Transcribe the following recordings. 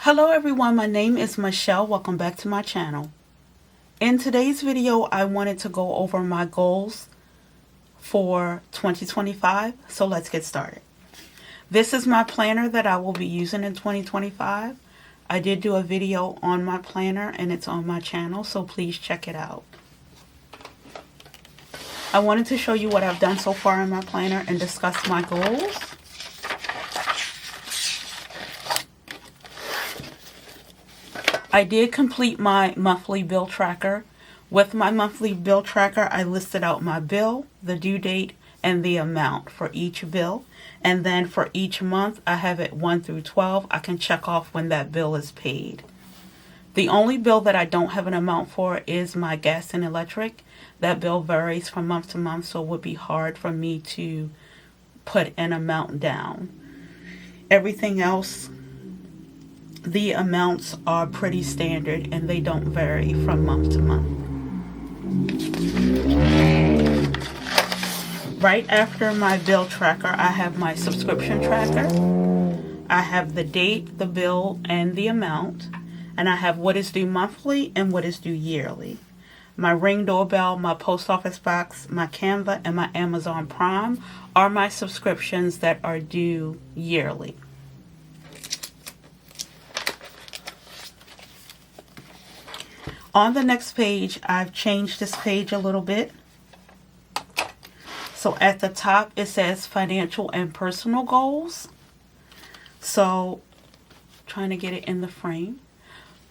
Hello everyone, my name is Michelle. Welcome back to my channel. In today's video, I wanted to go over my goals for 2025, so let's get started. This is my planner that I will be using in 2025. I did do a video on my planner and it's on my channel, so please check it out. I wanted to show you what I've done so far in my planner and discuss my goals. I did complete my monthly bill tracker. With my monthly bill tracker, I listed out my bill, the due date, and the amount for each bill. And then for each month, I have it 1 through 12. I can check off when that bill is paid. The only bill that I don't have an amount for is my gas and electric. That bill varies from month to month, so it would be hard for me to put an amount down. Everything else, the amounts are pretty standard and they don't vary from month to month. Right after my bill tracker, I have my subscription tracker. I have the date, the bill, and the amount. And I have what is due monthly and what is due yearly. My Ring doorbell, my post office box, my Canva, and my Amazon Prime are my subscriptions that are due yearly. On the next page, I've changed this page a little bit. So at the top, it says financial and personal goals. So trying to get it in the frame.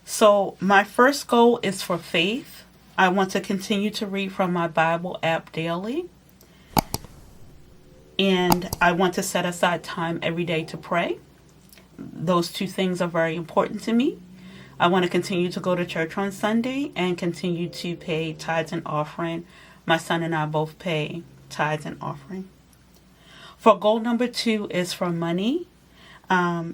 So my first goal is for faith. I want to continue to read from my Bible app daily. And I want to set aside time every day to pray. Those two things are very important to me. I want to continue to go to church on Sunday and continue to pay tithes and offering. My son and I both pay tithes and offering. For goal number 2 is for money.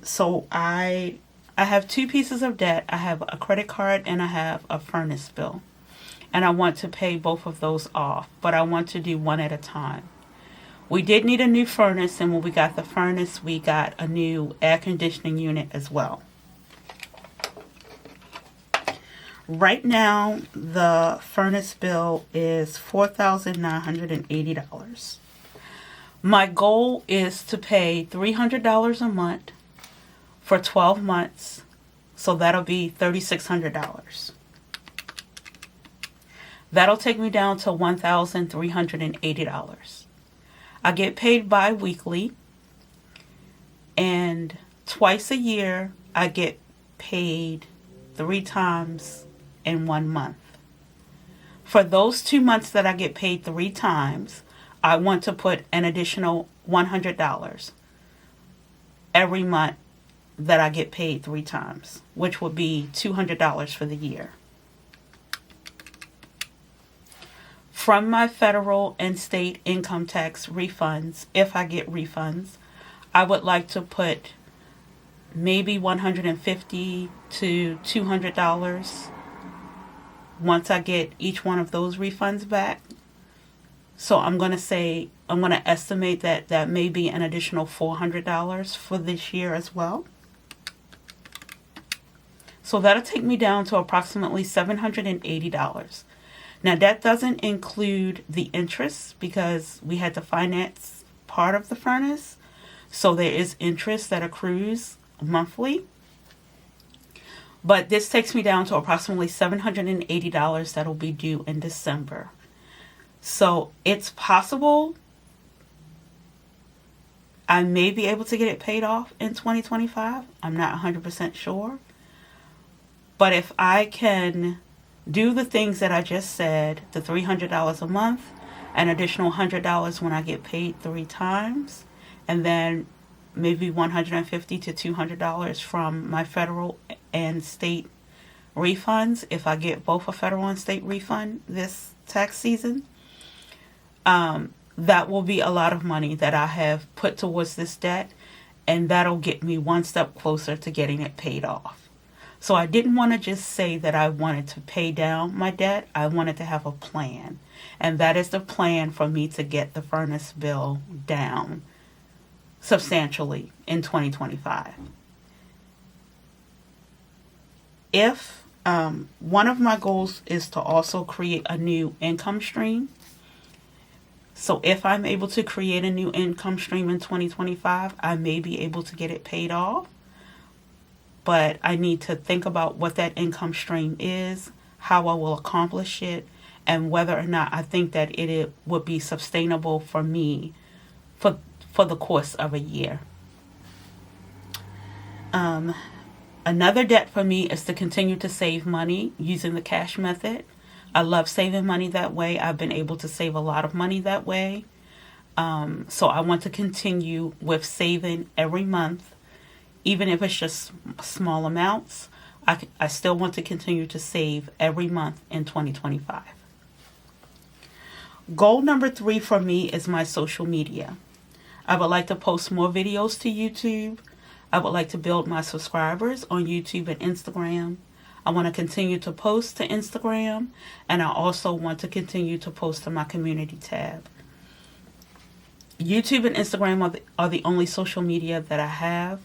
So I have 2 pieces of debt. I have a credit card and I have a furnace bill. And I want to pay both of those off, but I want to do one at a time. We did need a new furnace, and when we got the furnace, we got a new air conditioning unit as well. Right now, the furnace bill is $4,980. My goal is to pay $300 a month for 12 months, so that'll be $3,600. That'll take me down to $1,380. I get paid bi-weekly, and twice a year I get paid 3 times in 1 month. For those 2 months that I get paid 3 times, I want to put an additional $100 every month that I get paid 3 times, which would be $200 for the year. From my federal and state income tax refunds, if I get refunds, I would like to put maybe $150 to $200 once I get each one of those refunds back. So I'm going to estimate that may be an additional $400 for this year as well. So that'll take me down to approximately $780. Now that doesn't include the interest because we had to finance part of the furnace. So there is interest that accrues monthly. But this takes me down to approximately $780 that'll be due in December. So it's possible I may be able to get it paid off in 2025. I'm not 100% sure. But if I can do the things that I just said, the $300 a month, an additional $100 when I get paid 3 times, and then maybe $150 to $200 from my federal and state refunds, if I get both a federal and state refund this tax season, that will be a lot of money that I have put towards this debt, and that'll get me one step closer to getting it paid off. So I didn't want to just say that I wanted to pay down my debt. I wanted to have a plan, and that is the plan for me to get the furnace bill down substantially in 2025. If one of my goals is to also create a new income stream. So if I'm able to create a new income stream in 2025, I may be able to get it paid off. But I need to think about what that income stream is, how I will accomplish it, and whether or not I think that it would be sustainable for me for for the course of a year. Um, Another debt for me is to continue to save money using the cash method. I love saving money that way. I've been able to save a lot of money that way. So I want to continue with saving every month, even if it's just small amounts. I still want to continue to save every month in 2025. Goal number 3 for me is my social media. I would like to post more videos to YouTube. I would like to build my subscribers on YouTube and Instagram. I want to continue to post to Instagram, and I also want to continue to post to my community tab. YouTube and Instagram are the only social media that I have.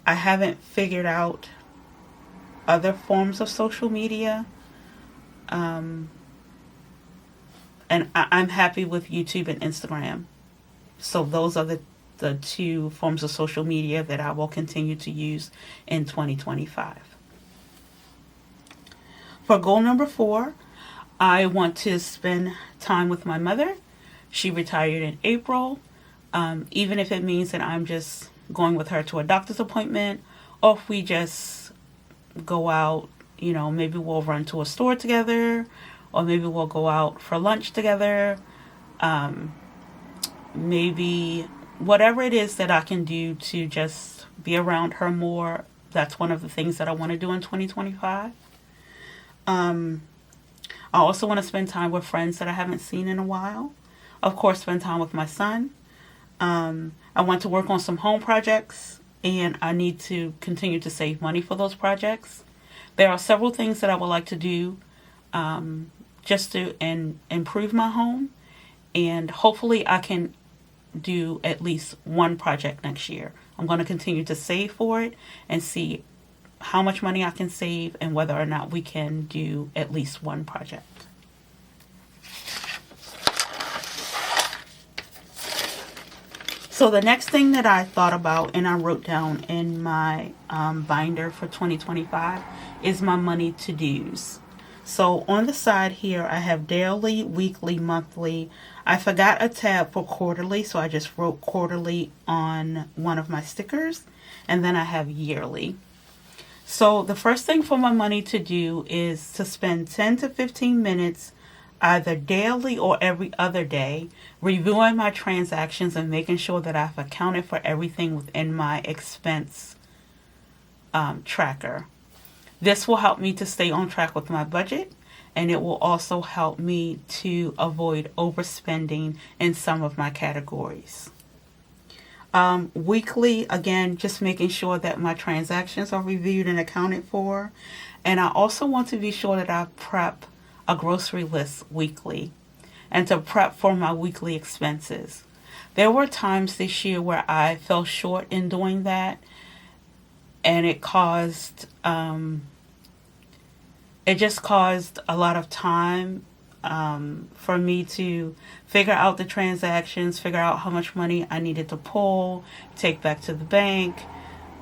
I haven't figured out other forms of social media, um, and I'm happy with YouTube and Instagram. So those are the two forms of social media that I will continue to use in 2025. For goal number 4, I want to spend time with my mother. She retired in April. Even if it means that I'm just going with her to a doctor's appointment, or if we just go out, maybe we'll run to a store together, or maybe we'll go out for lunch together. Maybe whatever it is that I can do to just be around her more, that's one of the things that I want to do in 2025. I also want to spend time with friends that I haven't seen in a while. Of course, spend time with my son. I want to work on some home projects, and I need to continue to save money for those projects. There are several things that I would like to do just to improve my home, and hopefully I can do at least one project next year. I'm going to continue to save for it and see how much money I can save and whether or not we can do at least one project. So the next thing that I thought about and I wrote down in my binder for 2025 is my money to-dos. So on the side here, I have daily, weekly, monthly. I forgot a tab for quarterly, so I just wrote quarterly on one of my stickers. And then I have yearly. So the first thing for my money to do is to spend 10 to 15 minutes either daily or every other day reviewing my transactions and making sure that I've accounted for everything within my expense tracker. This will help me to stay on track with my budget, and it will also help me to avoid overspending in some of my categories. Weekly, again, just making sure that my transactions are reviewed and accounted for. And I also want to be sure that I prep a grocery list weekly and to prep for my weekly expenses. There were times this year where I fell short in doing that, and it just caused a lot of time for me to figure out the transactions, figure out how much money I needed to pull, take back to the bank,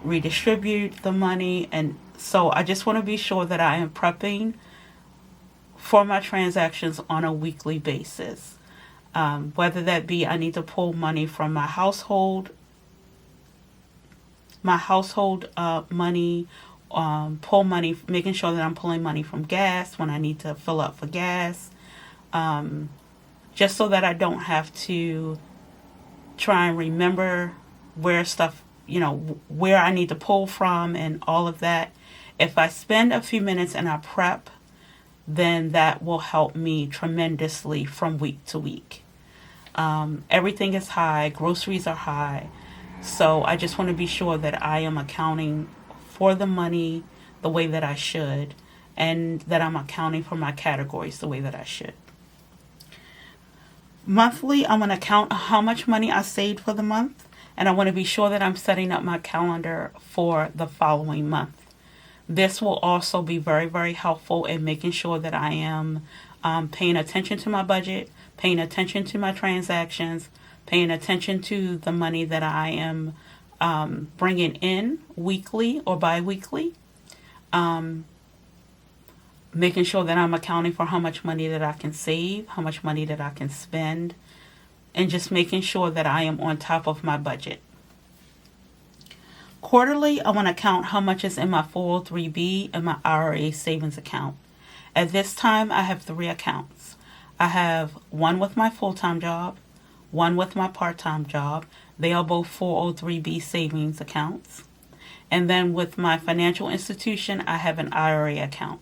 redistribute the money. And so I just want to be sure that I am prepping for my transactions on a weekly basis. Whether that be I need to pull money from my household money, pull money, making sure that I'm pulling money from gas when I need to fill up for gas, just so that I don't have to try and remember where stuff, where I need to pull from and all of that. If I spend a few minutes and I prep, then that will help me tremendously from week to week. Everything is high, groceries are high, so I just want to be sure that I am accounting for the money the way that I should, and that I'm accounting for my categories the way that I should. Monthly, I'm going to count how much money I saved for the month, and I want to be sure that I'm setting up my calendar for the following month. This will also be very, very helpful in making sure that I am paying attention to my budget, paying attention to my transactions, paying attention to the money that I am bringing in weekly or bi-weekly, making sure that I'm accounting for how much money that I can save, how much money that I can spend, and just making sure that I am on top of my budget. Quarterly, I want to count how much is in my 403B and my IRA savings account. At this time, I have 3 accounts. I have one with my full-time job, one with my part-time job. They are both 403B savings accounts. And then with my financial institution, I have an IRA account.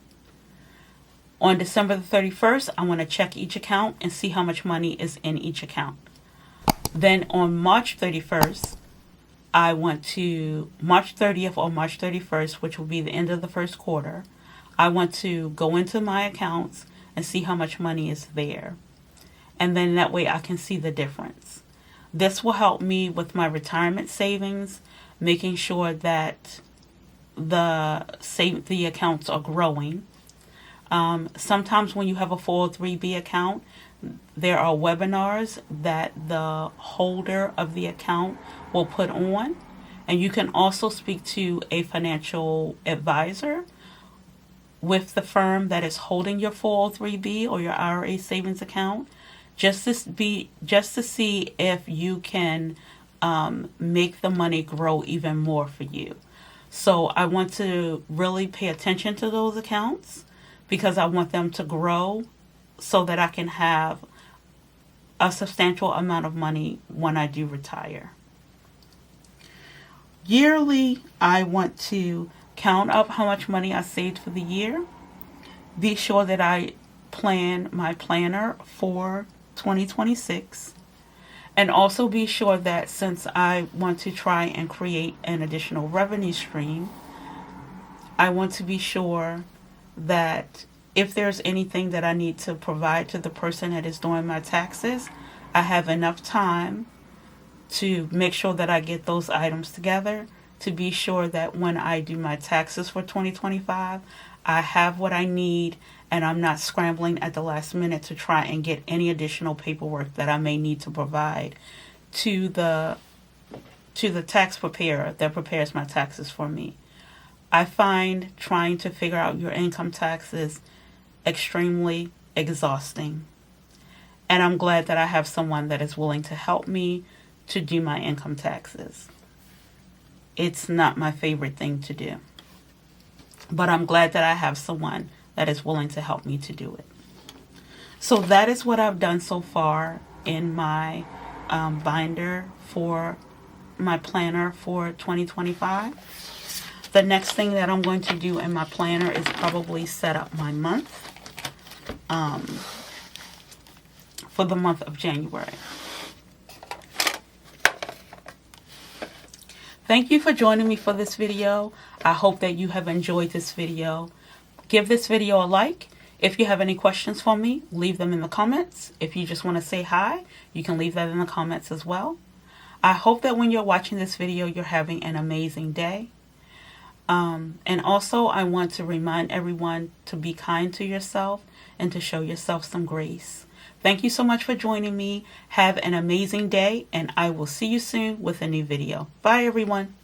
On December the 31st, I want to check each account and see how much money is in each account. Then on March 31st, I want to, March 30th or March 31st, which will be the end of the first quarter, I want to go into my accounts and see how much money is there. And then that way I can see the difference. This will help me with my retirement savings, making sure that the accounts are growing. Sometimes when you have a 403B account, there are webinars that the holder of the account will put on. And you can also speak to a financial advisor with the firm that is holding your 403B or your IRA savings account, just to see if you can make the money grow even more for you. So I want to really pay attention to those accounts because I want them to grow so that I can have a substantial amount of money when I do retire. Yearly, I want to count up how much money I saved for the year. Be sure that I plan my planner for 2026. And also be sure that since I want to try and create an additional revenue stream, I want to be sure that if there's anything that I need to provide to the person that is doing my taxes, I have enough time to make sure that I get those items together, to be sure that when I do my taxes for 2025, I have what I need and I'm not scrambling at the last minute to try and get any additional paperwork that I may need to provide to the tax preparer that prepares my taxes for me. I find trying to figure out your income taxes extremely exhausting. And I'm glad that I have someone that is willing to help me to do my income taxes. It's not my favorite thing to do, but I'm glad that I have someone that is willing to help me to do it. So that is what I've done so far in my binder for my planner for 2025. The next thing that I'm going to do in my planner is probably set up my month for the month of January. Thank you for joining me for this video. I hope that you have enjoyed this video. Give this video a like. If you have any questions for me, leave them in the comments. If you just want to say hi, you can leave that in the comments as well. I hope that when you're watching this video, you're having an amazing day. And also, I want to remind everyone to be kind to yourself and to show yourself some grace. Thank you so much for joining me. Have an amazing day, and I will see you soon with a new video. Bye, everyone.